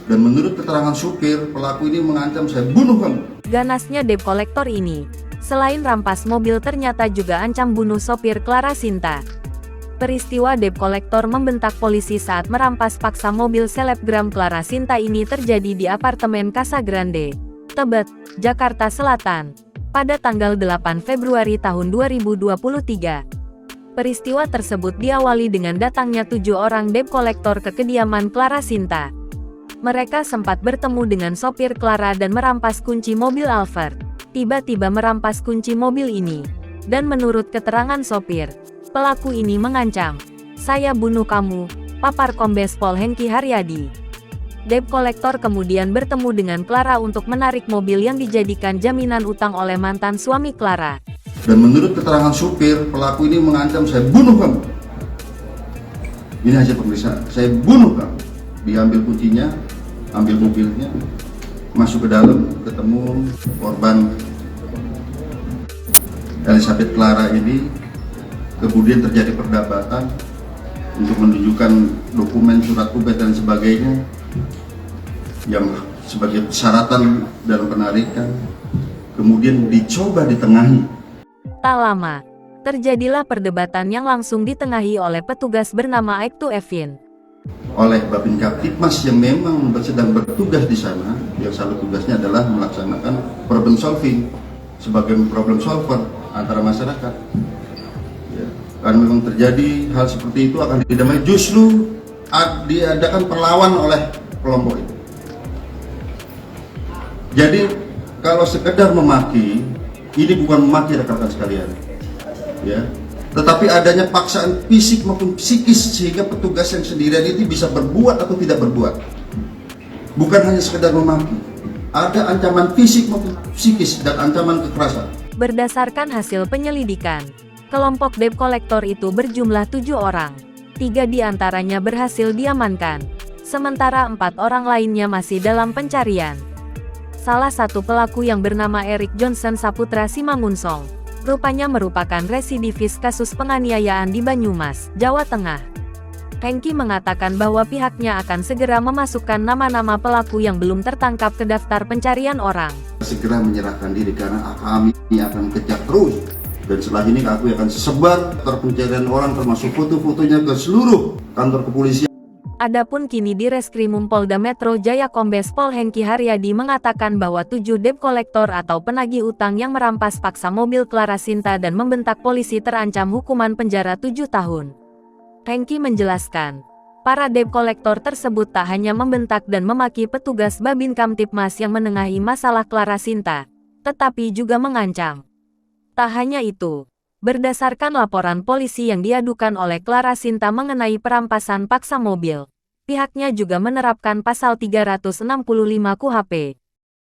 Dan menurut keterangan supir, pelaku ini mengancam, saya bunuh kamu. Ganasnya debt collector ini, selain rampas mobil ternyata juga ancam bunuh sopir Clara Sinta. Peristiwa debt collector membentak polisi saat merampas paksa mobil selebgram Clara Sinta ini terjadi di apartemen Casa Grande, Tebet, Jakarta Selatan, pada tanggal 8 Februari tahun 2023. Peristiwa tersebut diawali dengan datangnya 7 orang debt collector ke kediaman Clara Sinta. Mereka sempat bertemu dengan sopir Clara dan merampas kunci mobil Alphard. Tiba-tiba merampas kunci mobil ini. Dan menurut keterangan sopir, pelaku ini mengancam, "Saya bunuh kamu," papar Kombes Pol Hengki Haryadi. Debt collector kemudian bertemu dengan Clara untuk menarik mobil yang dijadikan jaminan utang oleh mantan suami Clara. Dan menurut keterangan supir, pelaku ini mengancam, "Saya bunuh kamu." Ini hasil pemeriksaan, "Saya bunuh kamu." Diambil kuncinya, ambil mobilnya, masuk ke dalam, ketemu korban Elizabeth Clara ini. Kemudian terjadi perdebatan untuk menunjukkan dokumen, surat tugas dan sebagainya yang sebagai persyaratan dalam penarikan. Kemudian dicoba ditengahi. Tak lama, terjadilah perdebatan yang langsung ditengahi oleh petugas bernama Aibtu Evin. Oleh Babin Kaptipmas yang memang sedang bertugas di sana, yang selalu tugasnya adalah melaksanakan problem solving sebagai problem solver antara masyarakat. Ya, karena memang terjadi hal seperti itu akan didamai, justru diadakan perlawan oleh kelompok itu. Jadi kalau sekedar memaki, ini bukan memaki rekan-rekan sekalian, ya. Tetapi adanya paksaan fisik maupun psikis sehingga petugas yang sendirian itu bisa berbuat atau tidak berbuat. Bukan hanya sekedar memaki, ada ancaman fisik maupun psikis dan ancaman kekerasan. Berdasarkan hasil penyelidikan, kelompok debt collector itu berjumlah 7 orang. 3 diantaranya berhasil diamankan, sementara 4 orang lainnya masih dalam pencarian. Salah satu pelaku yang bernama Eric Johnson Saputra Simangunsong, rupanya merupakan residivis kasus penganiayaan di Banyumas, Jawa Tengah. Hengki mengatakan bahwa pihaknya akan segera memasukkan nama-nama pelaku yang belum tertangkap ke daftar pencarian orang. Segera menyerahkan diri karena kami akan kejar terus. Dan setelah ini aku akan sebar pencarian orang termasuk foto-fotonya ke seluruh kantor kepolisian. Adapun kini di Reskrimum Polda Metro Jaya Kombes Pol Hengki Haryadi mengatakan bahwa 7 debt collector atau penagih utang yang merampas paksa mobil Clara Sinta dan membentak polisi terancam hukuman penjara 7 tahun. Hengki menjelaskan, para debt collector tersebut tak hanya membentak dan memaki petugas Babin Kamtipmas yang menengahi masalah Clara Sinta, tetapi juga mengancam. Tak hanya itu, berdasarkan laporan polisi yang diadukan oleh Clara Sinta mengenai perampasan paksa mobil, pihaknya juga menerapkan pasal 365 KUHP,